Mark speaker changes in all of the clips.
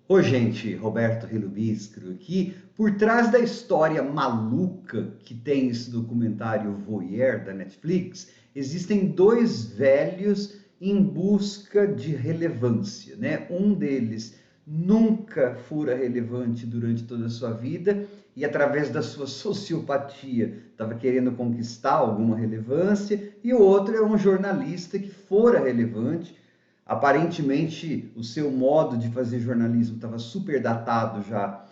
Speaker 1: Oi, gente, Roberto Relubiscro aqui. Por trás da história maluca que tem esse documentário Voyeur da Netflix, existem dois velhos em busca de relevância, né? Um deles nunca fora relevante durante toda a sua vida e através da sua sociopatia estava querendo conquistar alguma relevância, e o outro é um jornalista que fora relevante. Aparentemente, o seu modo de fazer jornalismo estava super datado já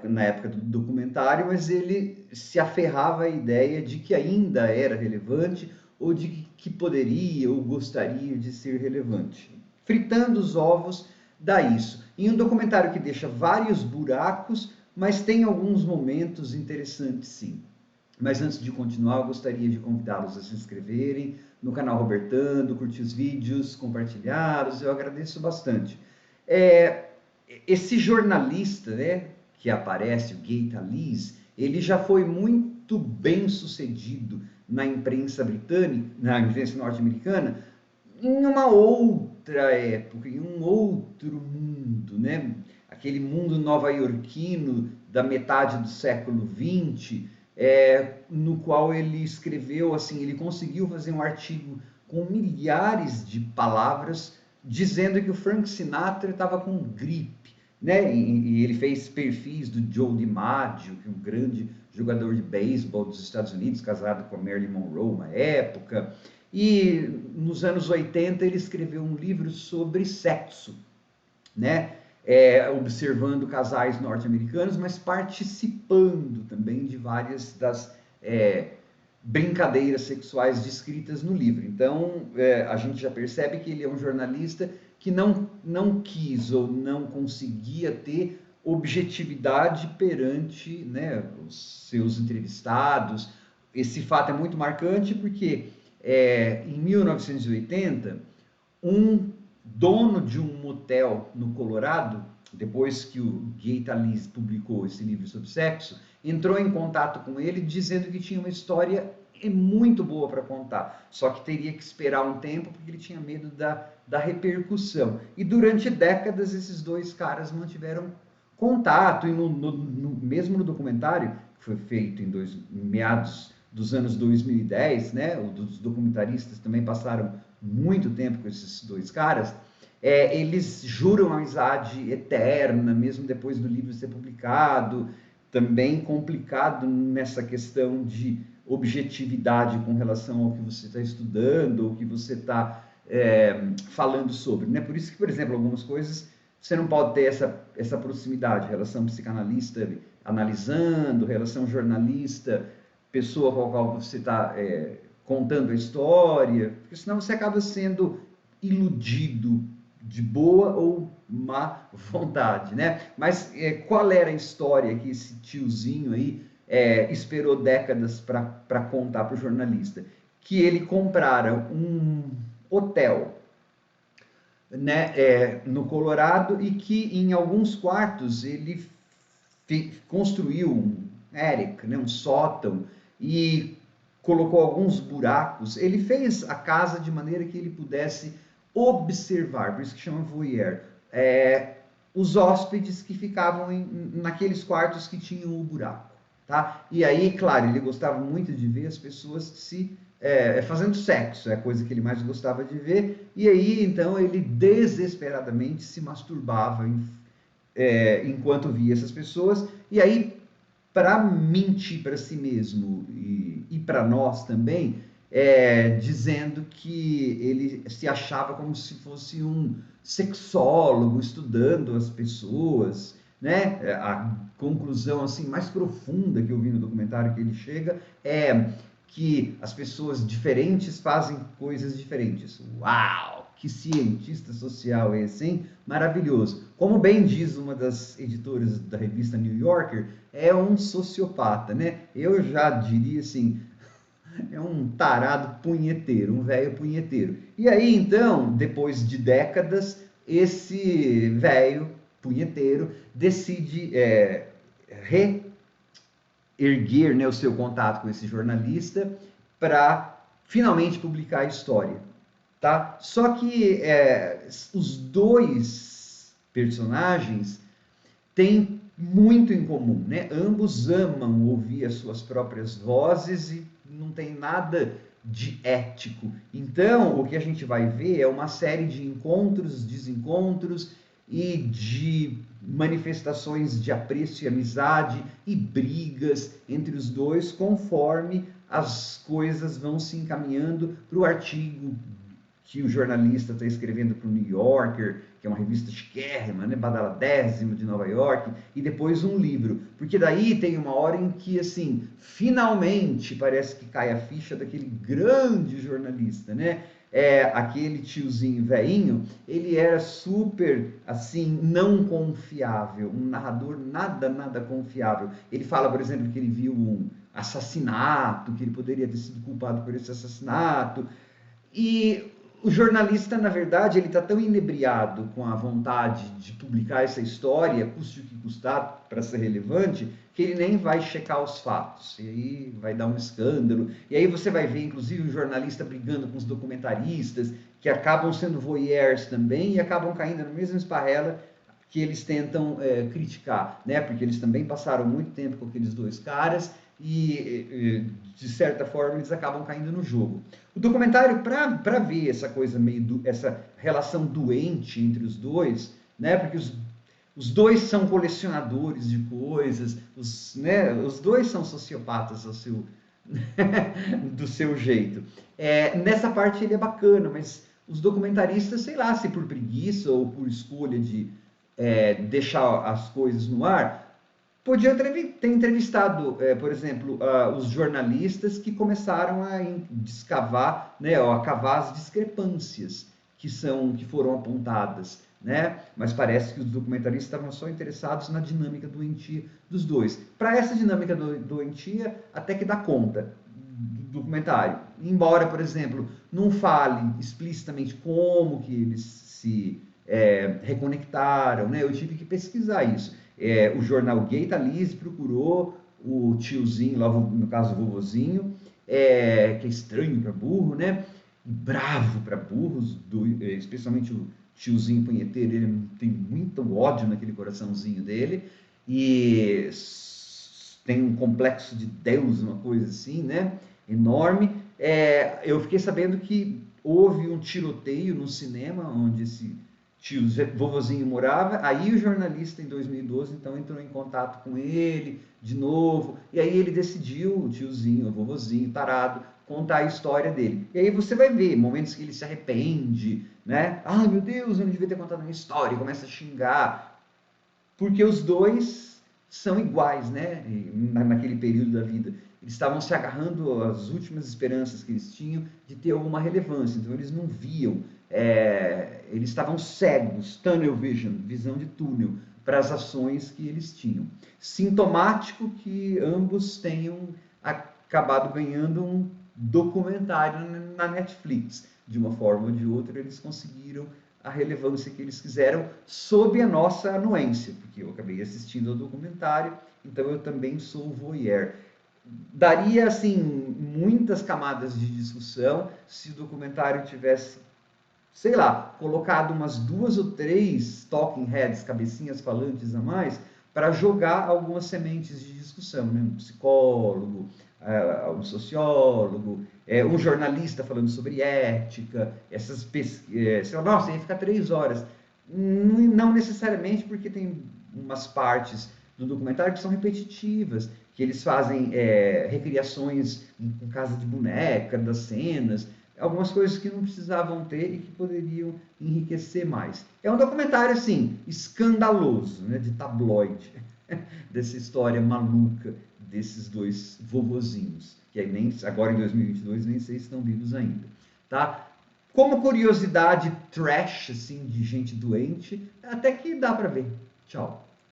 Speaker 1: na época do documentário, mas ele se aferrava à ideia de que ainda era relevante ou de que poderia ou gostaria de ser relevante. Fritando os ovos dá isso. Em um documentário que deixa vários buracos, mas tem alguns momentos interessantes, sim. Mas antes de continuar, eu gostaria de convidá-los a se inscreverem no canal Robertando, curtir os vídeos, compartilhá-los, eu agradeço bastante. É, esse jornalista, né, que aparece, o Gay Talese, ele já foi muito bem sucedido na imprensa britânica, na imprensa norte-americana, em uma outra época, em um outro mundo, né? Aquele mundo nova-iorquino da metade do século XX, no qual ele escreveu, assim, ele conseguiu fazer um artigo com milhares de palavras dizendo que o Frank Sinatra estava com gripe, né? E ele fez perfis do Joe DiMaggio, que é um grande jogador de beisebol dos Estados Unidos, casado com a Marilyn Monroe uma época. E nos anos 80 ele escreveu um livro sobre sexo, né? Observando casais norte-americanos, mas participando também de várias das brincadeiras sexuais descritas no livro. Então, a gente já percebe que ele é um jornalista que não quis ou não conseguia ter objetividade perante, né, os seus entrevistados. Esse fato é muito marcante porque em 1980, um dono de um motel no Colorado, depois que o Gay Talese publicou esse livro sobre sexo, entrou em contato com ele dizendo que tinha uma história muito boa para contar, só que teria que esperar um tempo porque ele tinha medo da repercussão. E durante décadas esses dois caras mantiveram contato, e mesmo no documentário, que foi feito em meados dos anos 2010, né, os documentaristas também passaram muito tempo com esses dois caras, eles juram amizade eterna, mesmo depois do livro ser publicado, também complicado nessa questão de objetividade com relação ao que você está estudando, ou que você está falando sobre. Né? Por isso que, por exemplo, algumas coisas você não pode ter essa proximidade, relação psicanalista analisando, relação jornalista, pessoa com a qual você está contando a história, porque senão você acaba sendo iludido de boa ou má vontade, né? Mas qual era a história que esse tiozinho aí esperou décadas para contar para o jornalista? Que ele comprara um hotel, né, no Colorado, e que em alguns quartos ele construiu um Eric, né, um sótão, e colocou alguns buracos. Ele fez a casa de maneira que ele pudesse observar, por isso que chama voyeur, os hóspedes que ficavam naqueles quartos que tinham o buraco. Tá? E aí, claro, ele gostava muito de ver as pessoas fazendo sexo, é a coisa que ele mais gostava de ver, e aí então ele desesperadamente se masturbava enquanto via essas pessoas, e aí, para mentir para si mesmo e para nós também, dizendo que ele se achava como se fosse um sexólogo estudando as pessoas, né? A conclusão assim mais profunda que eu vi no documentário que ele chega é que as pessoas diferentes fazem coisas diferentes. Uau! Que cientista social é esse, hein? Maravilhoso. Como bem diz uma das editoras da revista New Yorker, é um sociopata, né? Eu já diria assim, é um tarado punheteiro, um velho punheteiro. E aí, então, depois de décadas, esse velho punheteiro decide reerguer, né, o seu contato com esse jornalista para finalmente publicar a história. Tá? Só que os dois personagens têm muito em comum, né? Ambos amam ouvir as suas próprias vozes e não tem nada de ético. Então, o que a gente vai ver é uma série de encontros, desencontros e de manifestações de apreço e amizade e brigas entre os dois conforme as coisas vão se encaminhando para o artigo que o jornalista está escrevendo para o New Yorker, que é uma revista chiquérrima, né, badaladésima de Nova York, e depois um livro. Porque daí tem uma hora em que, assim, finalmente parece que cai a ficha daquele grande jornalista, né? Aquele tiozinho velhinho, ele era super, assim, não confiável, um narrador nada confiável. Ele fala, por exemplo, que ele viu um assassinato, que ele poderia ter sido culpado por esse assassinato, e o jornalista, na verdade, ele está tão inebriado com a vontade de publicar essa história, custe o que custar, para ser relevante, que ele nem vai checar os fatos. E aí vai dar um escândalo. E aí você vai ver, inclusive, o jornalista brigando com os documentaristas, que acabam sendo voyeurs também e acabam caindo na mesma esparrela que eles tentam criticar, né? Porque eles também passaram muito tempo com aqueles dois caras e, de certa forma, eles acabam caindo no jogo. O documentário, para ver essa coisa essa relação doente entre os dois, né? Porque os dois são colecionadores de coisas, os dois são sociopatas do seu jeito. Nessa parte ele é bacana, mas os documentaristas, sei lá, se por preguiça ou por escolha de deixar as coisas no ar, podiam ter entrevistado, por exemplo, os jornalistas que começaram a descavar, né, a cavar as discrepâncias que foram apontadas, né? Mas parece que os documentaristas estavam só interessados na dinâmica doentia dos dois. Para essa dinâmica doentia, até que dá conta do documentário. Embora, por exemplo, não fale explicitamente como que eles se reconectaram, né? Eu tive que pesquisar isso. O jornal Gay Talese procurou o tiozinho, lá no caso o vovozinho, que é estranho para burro, né? Bravo para burros, especialmente o tiozinho punheteiro, ele tem muito ódio naquele coraçãozinho dele, e tem um complexo de Deus, uma coisa assim, né? Enorme. Eu fiquei sabendo que houve um tiroteio no cinema, onde esse tio vovozinho morava, aí o jornalista em 2012 então entrou em contato com ele de novo, e aí ele decidiu, o tiozinho, o vovozinho tarado, contar a história dele. E aí você vai ver momentos que ele se arrepende, né? Ai, meu Deus, eu não devia ter contado a minha história, e começa a xingar, porque os dois são iguais, né? Naquele período da vida. Eles estavam se agarrando às últimas esperanças que eles tinham de ter alguma relevância, então eles não viam, eles estavam cegos, tunnel vision, visão de túnel, para as ações que eles tinham. Sintomático que ambos tenham acabado ganhando um documentário na Netflix. De uma forma ou de outra, eles conseguiram a relevância que eles quiseram sob a nossa anuência, porque eu acabei assistindo ao documentário, então eu também sou voyeur. Daria, assim, muitas camadas de discussão se o documentário tivesse, sei lá, colocado umas 2 ou 3 talking heads, cabecinhas falantes a mais, para jogar algumas sementes de discussão, né? Um psicólogo, um sociólogo, um jornalista falando sobre ética, essas pesquisas. Nossa, ia ficar 3 horas. Não necessariamente, porque tem umas partes do documentário que são repetitivas, que eles fazem recriações em casa de boneca, das cenas, algumas coisas que não precisavam ter e que poderiam enriquecer mais. É um documentário, assim, escandaloso, né, de tabloide, dessa história maluca desses dois vovozinhos, que nem, agora em 2022 nem sei se estão vivos ainda, tá? Como curiosidade trash, assim, de gente doente, até que dá para ver. Tchau.